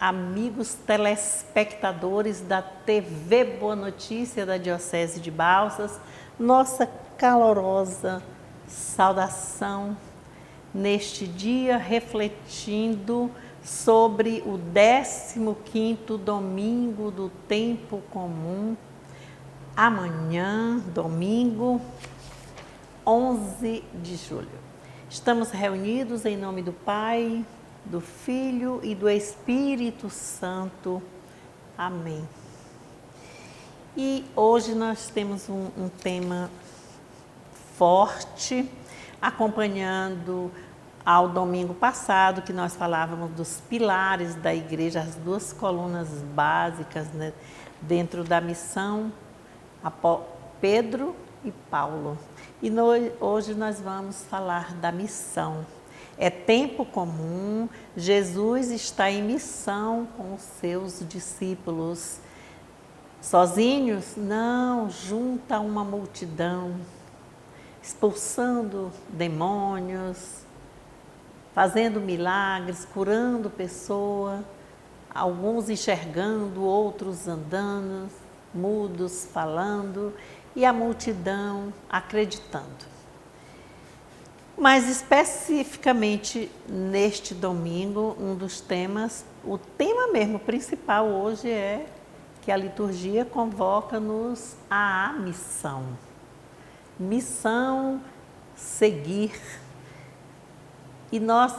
amigos telespectadores da TV Boa Notícia da Diocese de Balsas, nossa calorosa saudação neste dia, refletindo sobre o 15º domingo do tempo comum, amanhã, domingo, 11 de julho. Estamos reunidos em nome do Pai, do Filho e do Espírito Santo. Amém. E hoje nós temos um tema forte, acompanhando ao domingo passado, que nós falávamos dos pilares da igreja, as duas colunas básicas, né, dentro da missão, Pedro e Paulo. E hoje nós vamos falar da missão. É tempo comum, Jesus está em missão com os seus discípulos. Sozinhos? Não, junta uma multidão, expulsando demônios, fazendo milagres, curando pessoas, alguns enxergando, outros andando, mudos falando, e a multidão acreditando. Mas especificamente neste domingo, um dos temas, o tema mesmo principal hoje é que a liturgia convoca-nos à missão. Missão, seguir. E nós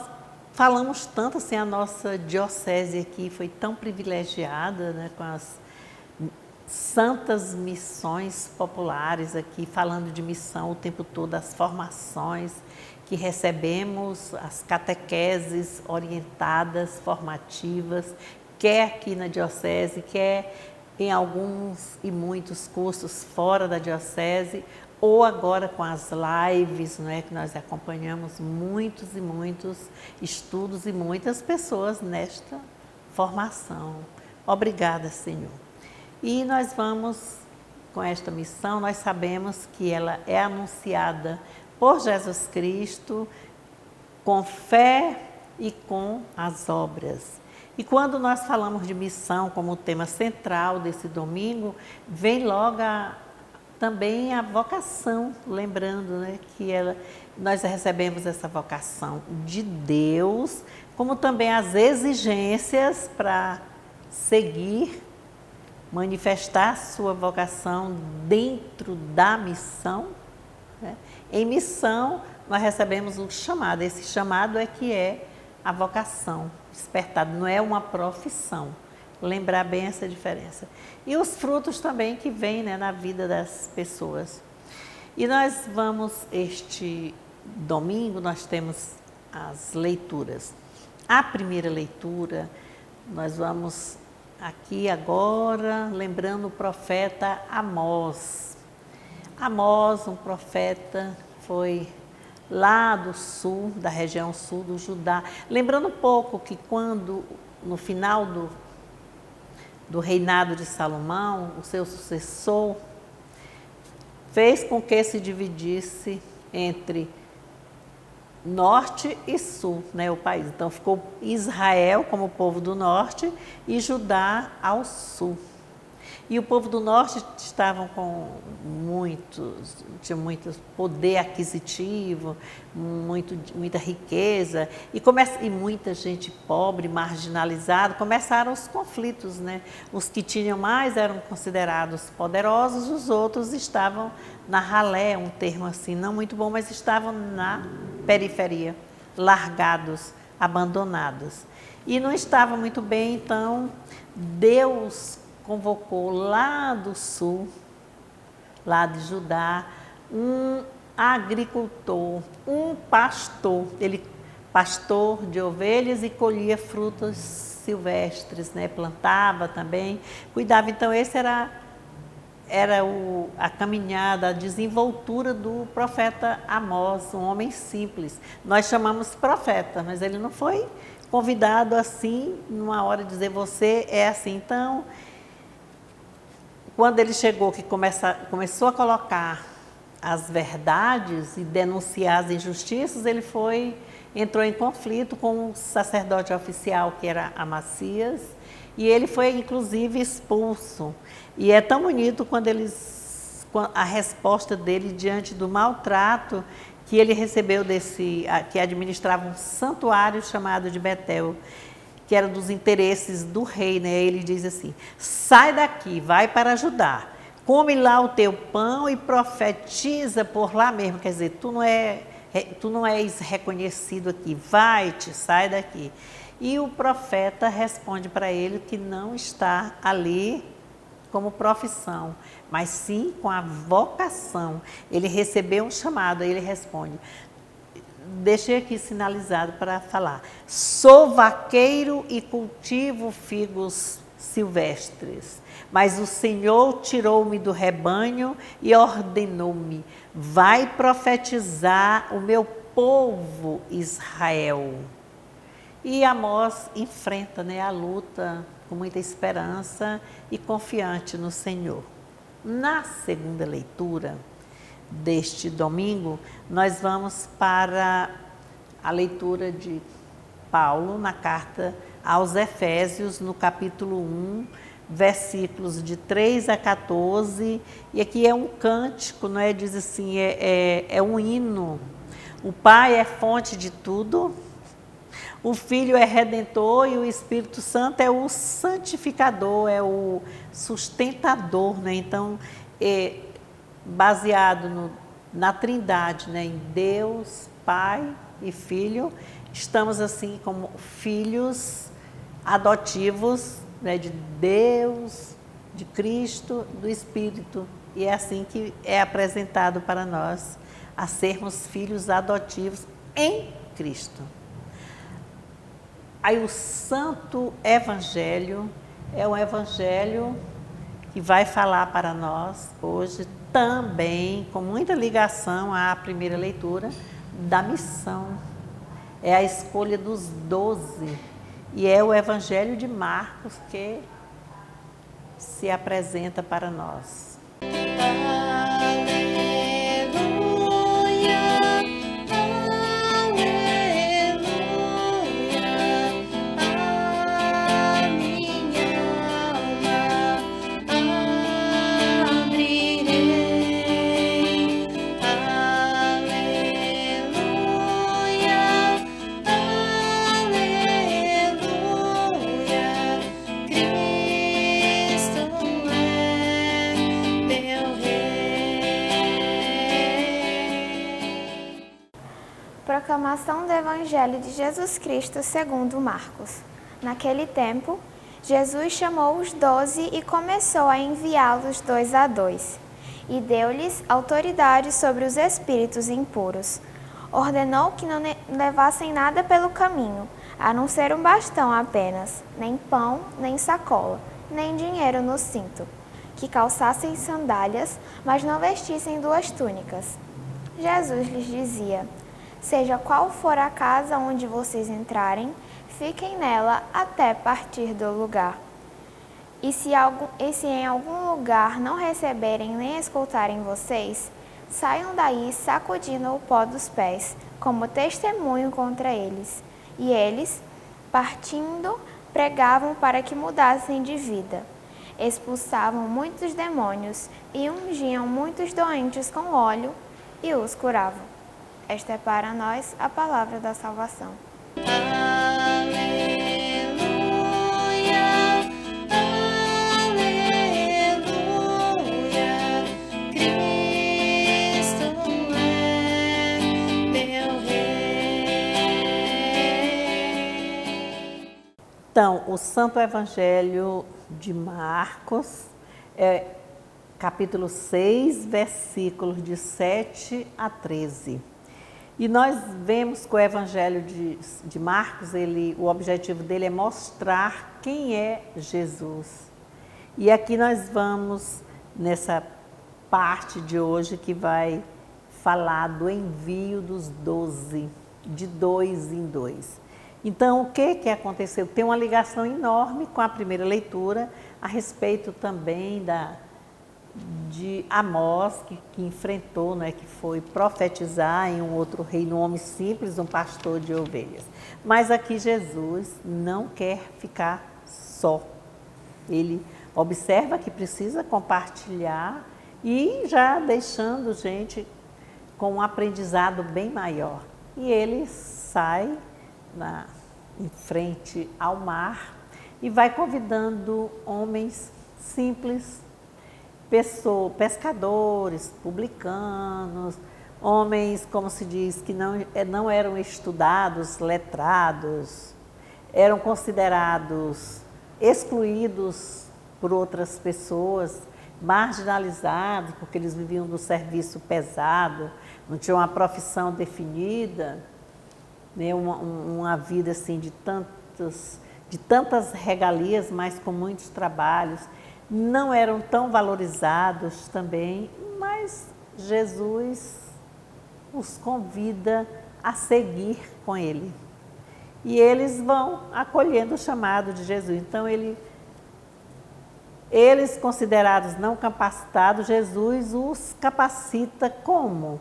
falamos tanto assim, a nossa diocese aqui foi tão privilegiada, né, com as santas missões populares aqui, falando de missão o tempo todo, as formações que recebemos, as catequeses orientadas, formativas, quer aqui na diocese, quer em alguns e muitos cursos fora da diocese, ou agora com as lives, não é, que nós acompanhamos muitos e muitos estudos e muitas pessoas nesta formação. Obrigada, Senhor. E nós vamos, com esta missão, nós sabemos que ela é anunciada por Jesus Cristo com fé e com as obras. E quando nós falamos de missão como tema central desse domingo, vem logo também a vocação, lembrando, né, que nós recebemos essa vocação de Deus, como também as exigências para seguir, manifestar sua vocação dentro da missão, né? Em missão, nós recebemos um chamado. Esse chamado é que é a vocação despertada, não é uma profissão. Lembrar bem essa diferença. E os frutos também que vêm, né, na vida das pessoas. E nós vamos, este domingo, nós temos as leituras. A primeira leitura, nós vamos aqui agora, lembrando o profeta Amós. Amós, um profeta, foi lá do sul, da região sul do Judá. Lembrando um pouco que quando, no final do reinado de Salomão, o seu sucessor fez com que se dividisse entre norte e sul, né, o país. Então ficou Israel como o povo do norte e Judá ao sul. E o povo do norte estavam com tinha muito poder aquisitivo, muita riqueza, e muita gente pobre, marginalizada. Começaram os conflitos, né? Os que tinham mais eram considerados poderosos, os outros estavam na ralé, um termo assim, não muito bom, mas estavam na periferia, largados, abandonados. E não estava muito bem, então Deus convocou lá do sul, lá de Judá, um agricultor, um pastor. Ele pastor de ovelhas e colhia frutas silvestres, né? Plantava também, cuidava. Então esse era a caminhada, a desenvoltura do profeta Amós, um homem simples. Nós chamamos profeta, mas ele não foi convidado assim, numa hora de dizer você é assim. Então, quando ele chegou, que começou a colocar as verdades e denunciar as injustiças, ele foi entrou em conflito com o sacerdote oficial, que era Amacias, e ele foi inclusive expulso. E é tão bonito quando a resposta dele diante do maltrato que ele recebeu que administrava um santuário chamado de Betel, que era dos interesses do rei, né? Ele diz assim: sai daqui, vai para Judá, come lá o teu pão e profetiza por lá mesmo. Quer dizer, tu não és reconhecido aqui, vai-te, sai daqui. E o profeta responde para ele que não está ali como profissão, mas sim com a vocação. Ele recebeu um chamado, aí ele responde. Deixei aqui sinalizado para falar. Sou vaqueiro e cultivo figos silvestres, mas o Senhor tirou-me do rebanho e ordenou-me: vai profetizar o meu povo Israel. E Amós enfrenta, né, a luta com muita esperança e confiante no Senhor. Na segunda leitura deste domingo, nós vamos para a leitura de Paulo na carta aos Efésios, no capítulo 1, versículos de 3 a 14, e aqui é um cântico, não é? Diz assim, é um hino. O Pai é fonte de tudo, o Filho é redentor e o Espírito Santo é o santificador, é o sustentador, né? Então, baseado na Trindade, né? Em Deus, Pai e Filho, estamos assim como filhos adotivos, né? De Deus, de Cristo, do Espírito. E é assim que é apresentado para nós, a sermos filhos adotivos em Cristo. Aí o Santo Evangelho é um evangelho que vai falar para nós hoje também, com muita ligação à primeira leitura, da missão. É a escolha dos 12. E é o Evangelho de Marcos que se apresenta para nós. Proclamação do Evangelho de Jesus Cristo segundo Marcos. Naquele tempo, Jesus chamou os 12 e começou a enviá-los 2 a 2, e deu-lhes autoridade sobre os espíritos impuros. Ordenou que não levassem nada pelo caminho, a não ser um bastão apenas, nem pão, nem sacola, nem dinheiro no cinto, que calçassem sandálias, mas não vestissem 2 túnicas. Jesus lhes dizia: seja qual for a casa onde vocês entrarem, fiquem nela até partir do lugar. E se em algum lugar não receberem nem escutarem vocês, saiam daí sacudindo o pó dos pés, como testemunho contra eles. E eles, partindo, pregavam para que mudassem de vida. Expulsavam muitos demônios e ungiam muitos doentes com óleo e os curavam. Esta é para nós a palavra da salvação. Aleluia, aleluia, Cristo é meu Rei. Então, o Santo Evangelho de Marcos, capítulo 6, versículos de 7 a 13. E nós vemos que o Evangelho de Marcos, o objetivo dele é mostrar quem é Jesus. E aqui nós vamos, nessa parte de hoje, que vai falar do envio dos 12, de 2 em 2. Então, o que aconteceu? Tem uma ligação enorme com a primeira leitura, a respeito também de Amós, que enfrentou, né, que foi profetizar em um outro reino, um homem simples, um pastor de ovelhas. Mas aqui Jesus não quer ficar só. Ele observa que precisa compartilhar e já deixando gente com um aprendizado bem maior. E ele sai em frente ao mar e vai convidando homens simples, pescadores, publicanos, homens, como se diz, que não eram estudados, letrados, eram considerados excluídos por outras pessoas, marginalizados, porque eles viviam do serviço pesado, não tinham uma profissão definida, né, uma vida assim de tantas regalias, mas com muitos trabalhos. Não eram tão valorizados também, mas Jesus os convida a seguir com ele. E eles vão acolhendo o chamado de Jesus. Então, eles considerados não capacitados, Jesus os capacita como?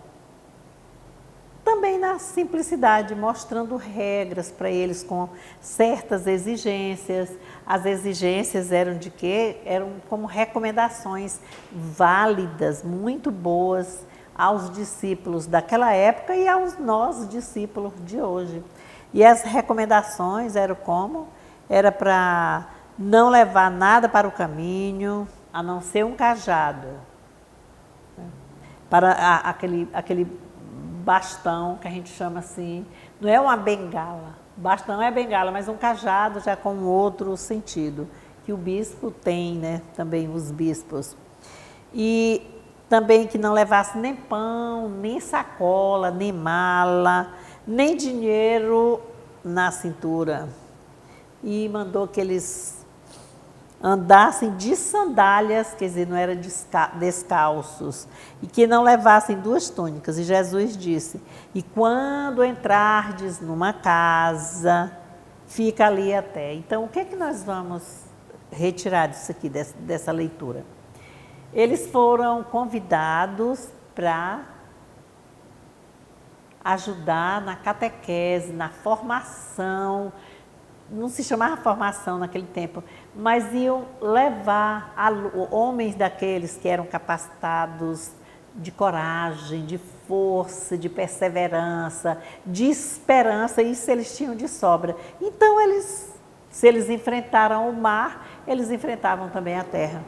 Também na simplicidade, mostrando regras para eles com certas exigências. As exigências eram de quê? Eram como recomendações válidas, muito boas aos discípulos daquela época e aos nós, discípulos de hoje. E as recomendações eram como? Era para não levar nada para o caminho, a não ser um cajado. Para aquele bastão, que a gente chama assim, não é uma bengala, bastão é bengala, mas um cajado já com outro sentido, que o bispo tem, né, também os bispos. E também que não levasse nem pão, nem sacola, nem mala, nem dinheiro na cintura. E mandou que eles andassem de sandálias, quer dizer, não eram descalços, e que não levassem 2 túnicas. E Jesus disse, e quando entrardes numa casa, fica ali até. Então, o que é que nós vamos retirar disso aqui, dessa leitura? Eles foram convidados para ajudar na catequese, na formação. Não se chamava formação naquele tempo, mas iam levar homens daqueles que eram capacitados de coragem, de força, de perseverança, de esperança, isso eles tinham de sobra. Então, se eles enfrentaram o mar, eles enfrentavam também a terra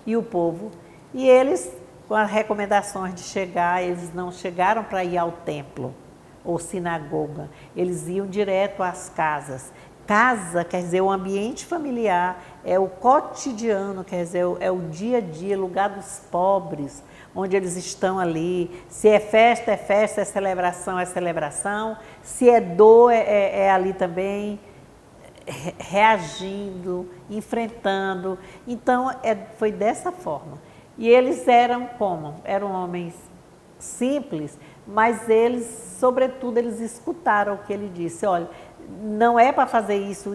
e o povo. E eles, com as recomendações de chegar, eles não chegaram para ir ao templo ou sinagoga, eles iam direto às casas. Casa quer dizer o ambiente familiar, é o cotidiano, quer dizer, é o dia a dia, lugar dos pobres, onde eles estão ali. Se é festa, é celebração, é celebração. Se é dor, é ali também, reagindo, enfrentando. Então, foi dessa forma. E eles eram como? Eram homens simples, mas eles, sobretudo, eles escutaram o que ele disse. Olha, não é para fazer isso,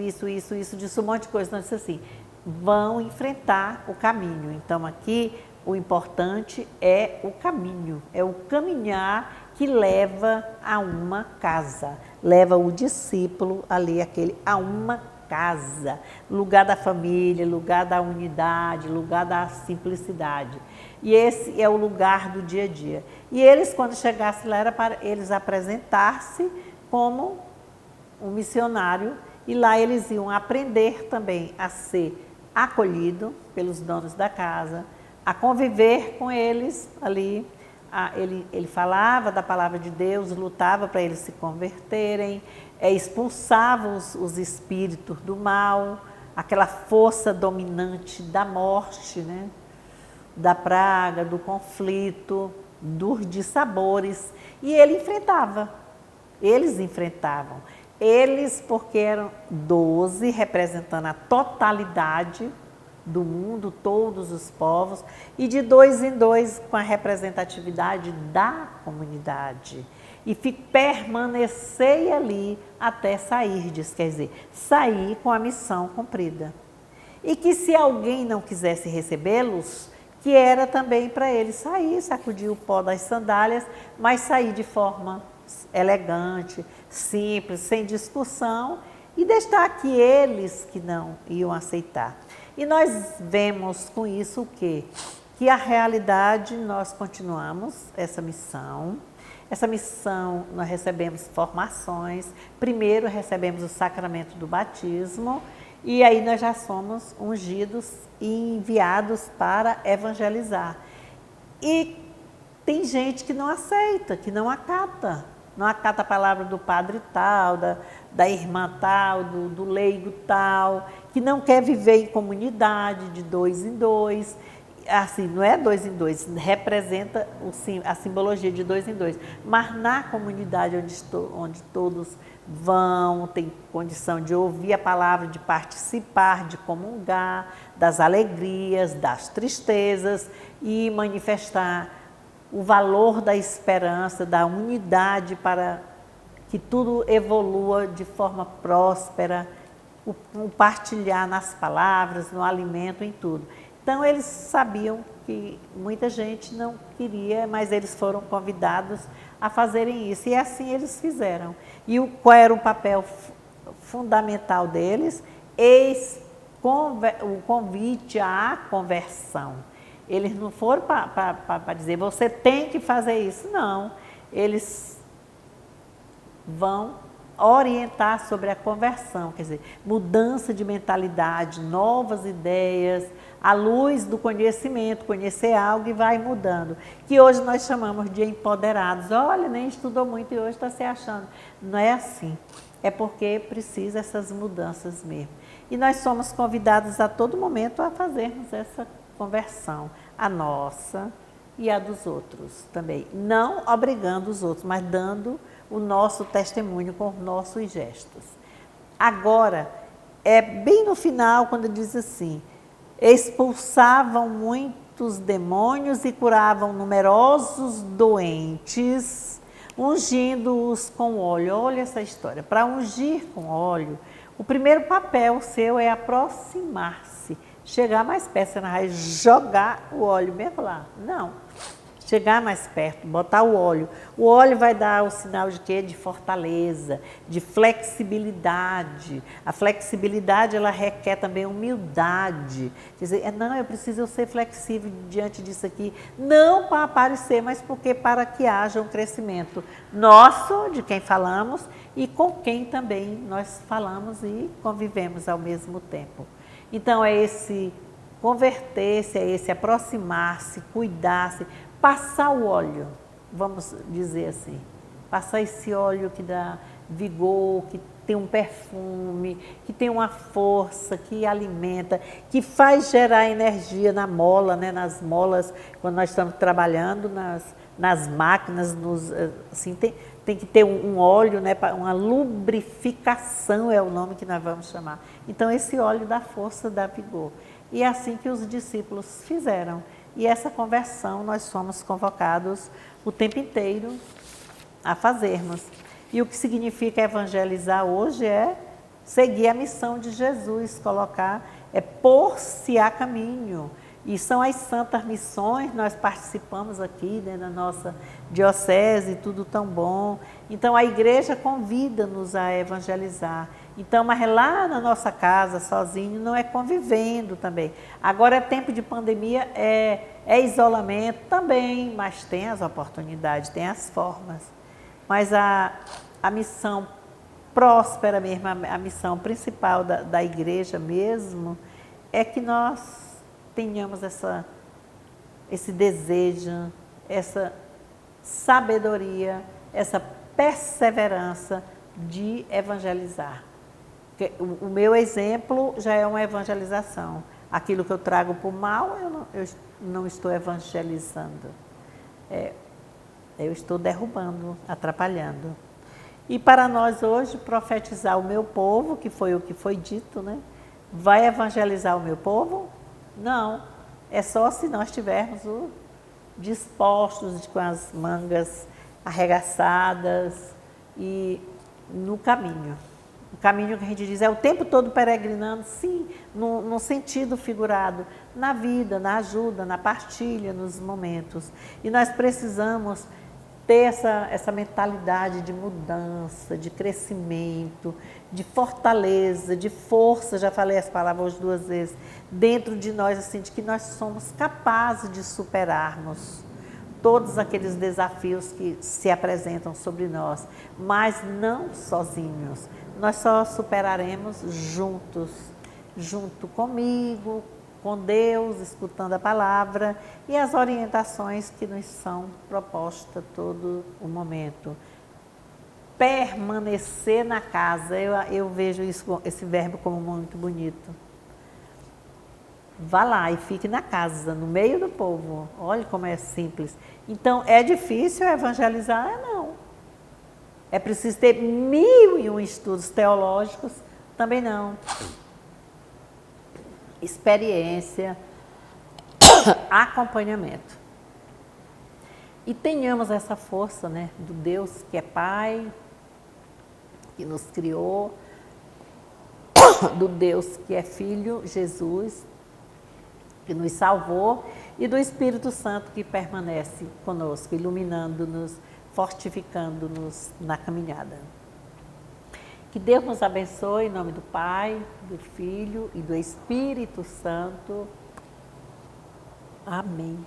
disse um monte de coisa. Não, disse assim, vão enfrentar o caminho. Então, aqui, o importante é o caminho, é o caminhar que leva a uma casa, leva o discípulo ali, a uma casa, lugar da família, lugar da unidade, lugar da simplicidade. E esse é o lugar do dia a dia. E eles, quando chegassem lá, era para eles apresentar-se como um missionário, e lá eles iam aprender também a ser acolhido pelos donos da casa, a conviver com eles ali. Ele falava da palavra de Deus, lutava para eles se converterem, expulsava os espíritos do mal, aquela força dominante da morte, né? Da praga, do conflito, dos dissabores. E eles enfrentavam. Eles, porque eram 12, representando a totalidade do mundo, todos os povos, e de 2 em 2 com a representatividade da comunidade. E permanecei ali até sairdes, quer dizer, sair com a missão cumprida. E que se alguém não quisesse recebê-los, que era também para ele sair, sacudir o pó das sandálias, mas sair de forma elegante, simples, sem discussão, e deixar aqueles que não iam aceitar. E nós vemos com isso o quê? Que a realidade, nós continuamos essa missão. Essa missão, nós recebemos formações. Primeiro, recebemos o sacramento do batismo. E aí nós já somos ungidos e enviados para evangelizar. E tem gente que não aceita, que não acata. Não acata a palavra do padre tal, da irmã tal, do leigo tal, que não quer viver em comunidade, de 2 em 2. Assim, não é 2 em 2, representa a simbologia de 2 em 2. Mas na comunidade onde todos vão, tem condição de ouvir a palavra, de participar, de comungar das alegrias, das tristezas e manifestar o valor da esperança, da unidade para que tudo evolua de forma próspera, o partilhar nas palavras, no alimento, em tudo. Então, eles sabiam que muita gente não queria, mas eles foram convidados a fazerem isso. E assim eles fizeram. E qual era o papel fundamental deles? O convite à conversão. Eles não foram para dizer, você tem que fazer isso. Não, eles vão orientar sobre a conversão, quer dizer, mudança de mentalidade, novas ideias, à luz do conhecimento, conhecer algo e vai mudando. Que hoje nós chamamos de empoderados. Olha, nem estudou muito e hoje está se achando. Não é assim. É porque precisa essas mudanças mesmo. E nós somos convidados a todo momento a fazermos essa conversão, a nossa e a dos outros também. Não obrigando os outros, mas dando o nosso testemunho com os nossos gestos. Agora, é bem no final, quando diz assim, expulsavam muitos demônios e curavam numerosos doentes, ungindo-os com óleo. Olha essa história. Para ungir com óleo, o primeiro papel seu é aproximar-se, chegar mais perto. Você não vai jogar o óleo mesmo lá. Não. Chegar mais perto, botar o óleo. O óleo vai dar o sinal de quê? De fortaleza, de flexibilidade. A flexibilidade, ela requer também humildade. Quer dizer, não, eu preciso ser flexível diante disso aqui. Não para aparecer, mas porque para que haja um crescimento nosso, de quem falamos, e com quem também nós falamos e convivemos ao mesmo tempo. Então, é esse converter-se, é esse aproximar-se, cuidar-se, passar o óleo, vamos dizer assim, passar esse óleo que dá vigor, que tem um perfume, que tem uma força, que alimenta, que faz gerar energia na mola, né, nas molas, quando nós estamos trabalhando nas máquinas, assim, tem que ter um óleo, né, uma lubrificação é o nome que nós vamos chamar. Então, esse óleo dá força, dá vigor. E é assim que os discípulos fizeram. E essa conversão nós somos convocados o tempo inteiro a fazermos. E o que significa evangelizar hoje é seguir a missão de Jesus, pôr-se a caminho. E são as santas missões, nós participamos aqui, né, na nossa diocese, tudo tão bom. Então a igreja convida-nos a evangelizar. Então, mas lá na nossa casa, sozinho, não é convivendo também. Agora é tempo de pandemia, é isolamento também, mas tem as oportunidades, tem as formas. Mas a missão próspera mesmo, a missão principal da igreja mesmo, é que nós tenhamos esse desejo, essa sabedoria, essa perseverança de evangelizar. O meu exemplo já é uma evangelização. Aquilo que eu trago para o mal, eu não estou evangelizando. Eu estou derrubando, atrapalhando. E para nós hoje, profetizar o meu povo, que foi o que foi dito, né? Vai evangelizar o meu povo? Não. É só se nós estivermos dispostos, com as mangas arregaçadas e no caminho. O caminho que a gente diz é o tempo todo peregrinando, sim, no sentido figurado, na vida, na ajuda, na partilha, nos momentos. E nós precisamos ter essa mentalidade de mudança, de crescimento, de fortaleza, de força, já falei as palavras hoje 2 vezes, dentro de nós, assim, de que nós somos capazes de superarmos todos aqueles desafios que se apresentam sobre nós, mas não sozinhos. Nós só superaremos juntos, junto comigo, com Deus, escutando a palavra e as orientações que nos são propostas todo o momento. Permanecer na casa, eu vejo esse verbo como muito bonito. Vá lá e fique na casa, no meio do povo. Olha como é simples. Então, é difícil evangelizar? Não. É preciso ter 1001 estudos teológicos? Também não. Experiência, acompanhamento. E tenhamos essa força, né, do Deus que é Pai, que nos criou, do Deus que é Filho, Jesus, que nos salvou, e do Espírito Santo que permanece conosco, iluminando-nos, fortificando-nos na caminhada. Que Deus nos abençoe em nome do Pai, do Filho e do Espírito Santo. Amém.